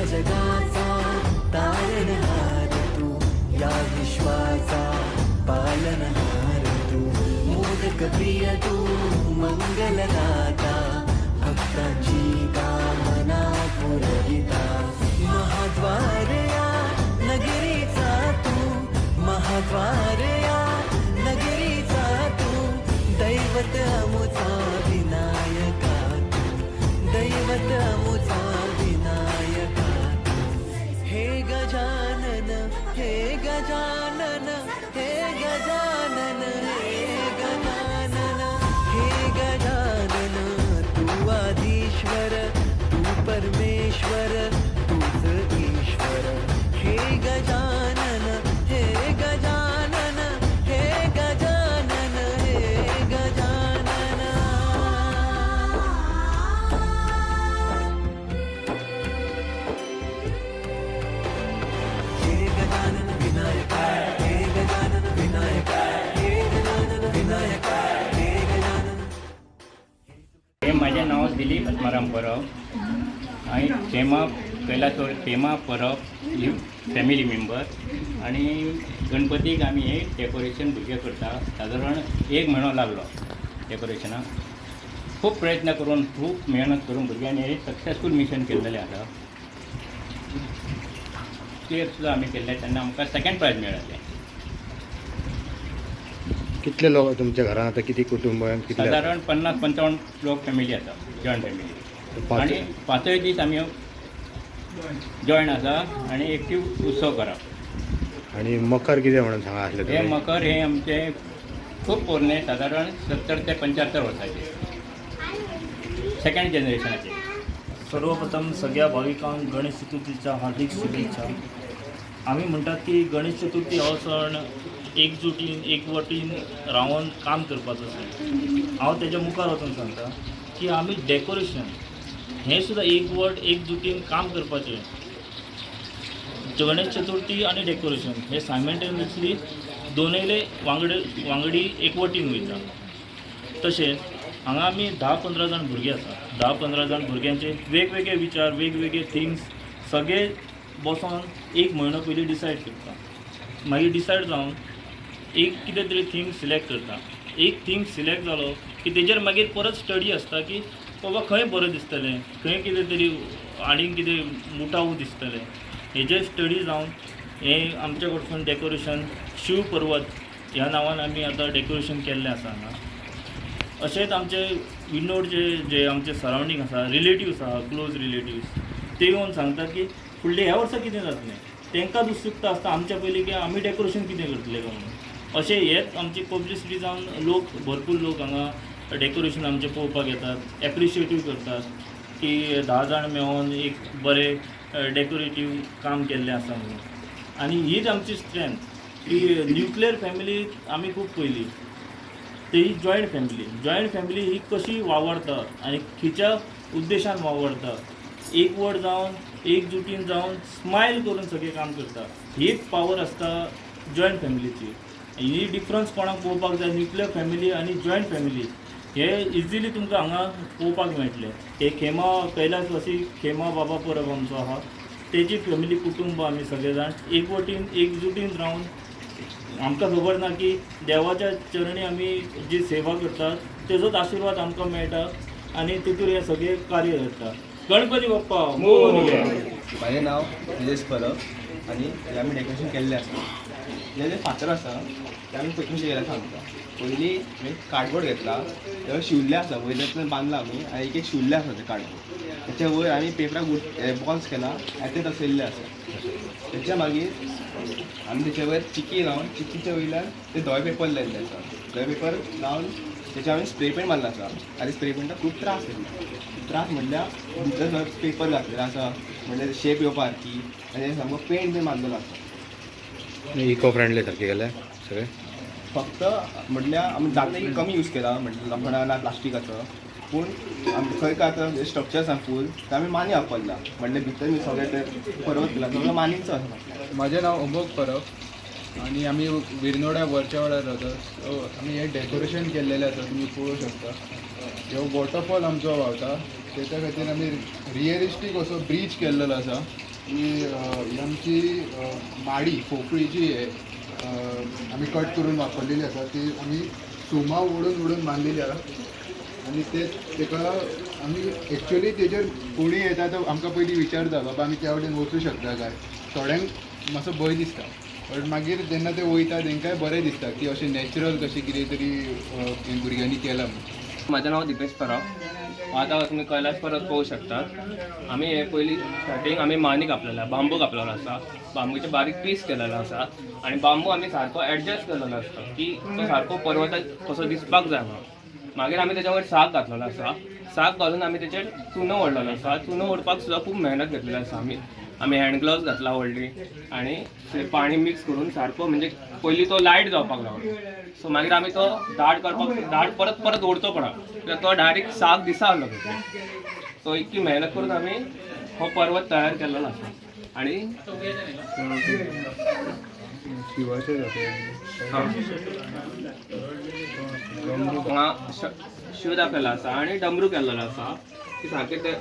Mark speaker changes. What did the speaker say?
Speaker 1: जगाचा तारणहार तू, या विश्वाचा पालनहार तू, मोदक प्रिय तू, मंगलदाता, भक्तांची कामना पुरविता, महाद्वार या नगरीचा तू, महाद्वार या नगरीचा तू, दैवत अमुचा विनायका तू, दैवत अमुचा विनायका तू, हे गजानन, हे गजानन, हे गजानन, हे गजानन, हे गजानन, तू आदिश्वर, तू परमेश्वर, तूच ईश्वर, हे गजानन, हे गजानन, हे गजानन, हे गजानन. हे गजानन विनायक, हे गजानन विनायक, हे गजानन विनायक, हे गजानन.
Speaker 2: हे माझे नाव दिलीप आत्माराम परब. आणि कैलासवार परब ही फॅमिली मेंबर. आणि गणपतीक आम्ही हे डेकोरेशन भुरगे करता. साधारण 1 म्हयनो लागलो डेकोरेशनाक. खूप प्रयत्न करून, खूप मेहनत करून भुरग्यांनी हे सक्सेसफूल मिशन केल्लेलें आसा. ते सुद्दां आमी केल्ले तेन्ना आमकां 2nd प्रायज मेळ्ळें.
Speaker 3: कितले लोक तुमच्या घरान आता किती कुटुंब कितले?
Speaker 2: साधारण 50-55 लोक फॅमिली आसा, जॉयंट फॅमिली. आणि 5 दीस आमी जॉयन आसा आणि एक्टीव उत्सव करप.
Speaker 3: आणि मकर कितें म्हणून सांगा आसले
Speaker 2: हे मकर हे आमचे खूप पोरणे, साधारण 70 ते 75 वर्साचे, 2nd जनरेशनाचे.
Speaker 4: सर्वप्रथम सगळ्या भाविकांक गणेश चतुर्थीच्या हार्दिक शुभेच्छा. आम्ही म्हणतात की गणेश चतुर्थी हो सण एकजुटीन एकवटीन रावन काम करपाचो सण. हांव तेच्या मुखार वचून सांगता की आमी डेकोरेशन हें सुद्दां एकवट एकजुटीन काम करपाचें. गणेश चतुर्थी आनी डेकोरेशन हे सायमल्टेनियसली दोनूय वांगडी एकवटीन वयता. तशेंच हांगा आमी 10-15 जाण भुरगे आसा. 10-15 जाण भुरग्यांचे वेगवेगळे विचार, वेगवेगळे थिंग्स सगळे बसोन 1 म्हयनो पयलीं डिसायड करता. मागीर डिसायड जावन एक कितें तरी थिंग सिलेक्ट करता. एक थिंग सिलेक्ट जालो की तेजेर मागीर परत स्टडी आसता की बाबा खंय बरें दिसतलें, खंय कितें तरी आनीक कितें मुठाव दिसतलें. हेजेर स्टडी जावन हें आमच्या कडसून डेकोरेशन शिव पर्वत ह्या नांवान आमी आतां डेकोरेशन केल्लें आसा हांगा. अशेंच आमचे विनोडचे जे आमचे सरावंडींग आसा, रिलेटिव्स आसा, क्लोज रिलेटिव्स, ते येवन सांगतात की फुडले ह्या वर्सा कितें जातलें. तांकां उत्सुकता आसता आमच्या पयलीं की आमी डेकोरेशन कितें करतले काय म्हणून. अशें हेच आमची पब्लिसिटी जावन लोक भरपूर लोक हांगा डेकोरेशन आमचें पळोवपाक येतात, एप्रिशिएटीव करतात की 10 जाण मेळोन एक बरें डेकोरेटीव काम केल्लें आसा म्हणून. आनी हीच आमची स्ट्रेंथ की न्युक्लियर फॅमिली आमी खूब पयली, ती जॉयंट फॅमिली ही कशी वावरता आनी खंयच्या उद्देशान वावरता. एकवट जावन एकजुटीन जावन स्मायल करून सगळें काम करता. हीच पावर आसता जॉयंट फॅमिलीची. ही डिफरन्स कोणाक पळोवपाक जाय, न्युक्लियर फॅमिली आनी जॉयंट फॅमिली हे इजिली तुमकां हांगा पळोवपाक मेळटलें. हे कैलासवासी खेमा बाबा परब आमचो आहा, तेजी फॅमिली कुटुंब आमी सगळे जाण एकवटीन एकजुटीन रावन आमकां खबर ना की देवाच्या चरणी आमी जी सेवा करतात तेजोच आशिर्वाद आमकां मेळटा आनी तितून हे सगळे कार्य करता. गणपती बाप्पा मोरया.
Speaker 5: माझे नाव निलेश परब आणि हे आम्ही डेकोरेशन केल्लें आसा. हे जे फातर आसा ते आमी कशें केलें सांगता. पयलीं कार्डबोर्ड घेतला, तें शिवल्लें आसा, वयल्यातल्यान बांदला आमी आनी एक शिवल्लें आसा तें कार्डबोर्ड. तेच्या वयर आमी पेपराक बॉल्स केला आनी ते दसयल्ले आसा. तेच्या मागीर आमी तेच्या वयर चिकी लावन चिकीच्या वयल्यान ते धवे पेपर लायल्ले आसा. धवे पेपर लावन तेच्या आमी स्प्रे पेंट मारला आसा. आनी स्प्रे पेंटाक खूब त्रास म्हणल्यार भितर पेपर घातलेलो आसा, म्हणल्यार शेप येवपा सारकी, आनी सामको पेंट बी मारलेलो आसा.
Speaker 3: इको फ्रेंडली सारखे केले सगळे.
Speaker 5: फक्त म्हटल्यार आमी जाता की कमी यूज केला, म्हटल्यार लोखंडा ना प्लास्टिकाचो. पूण खंय काय आतां स्ट्रक्चर्स आसा फूल ते आमी मानी वापरला. म्हटल्यार भितर मी सगळें ते पर्वत केला सगळो मानीचो आसा.
Speaker 6: माझे नाव अमोघ परब आणि आम्ही विरनोड्या वरच्या वाड्यार रावता. सो आमी हे डेकोरेशन केल्लेलें आसा, तुमी पळोवंक शकता. ह्यो वॉटरफॉल आमचो व्हांवता, तेच्या खातीर आमी रियलिस्टीक असो ब्रीज केल्लेलो आसा. ही आमची माडी पोकळी जी आहे आम्ही कट करून वापरलेली आसा ती आम्ही सुमा ओडून ओडून बांधलेली आसा आणि तेका आमी एक्चुअली तेजेर कोणी येता तो आमकां पयलीं विचारता बाबा आमी त्या वटेन वचूं शकता काय थोड्यांक मातसो भंय दिसता बट मागीर जेन्ना ते वयता तांकांय बरें दिसता की अशें नॅचरल कशें कितें तरी भुरग्यांनी केलां म्हणून.
Speaker 5: माझं नाव दिपेश परब. आता तुम्ही कैलास पर्वत पाहू शकता. आम्ही हे पहिली स्टार्टिंग आम्ही मानी कापलेला बांबू कापलेला असा, बांबूचे बारीक पीस केलेला असा आणि बांबू आम्ही सारको ॲडजस्ट केलेलो असतो की तो सारको पर्वताक कसो दिसपाक जाय म्हणून. मागीर आम्ही त्याच्यावर साग घातलेलो असा, साग घालून आम्ही त्याचेर चुनो ओडलेलो असा. चुनो ओडपाक सुद्धा खूप मेहनत घेतलेली असा. आम्ही हँड ग्लोव्स घातला व्हडली आणि ते पाणी मिक्स करून सारको म्हणजे पयलीं तो लायट जावपाक लागलो. सो मागीर आमी तो दाट करपाक दाट परत परत ओडचो पडा कित्याक तो डायरेक्ट साग दिसा आसलो तसो. सो इतकी मेहनत करून आमी हो पर्वत तयार केलेलो आसा. आणि हांगा शिव दाखयला आसा आणि डमरू केल्लो आसा की सारकें ते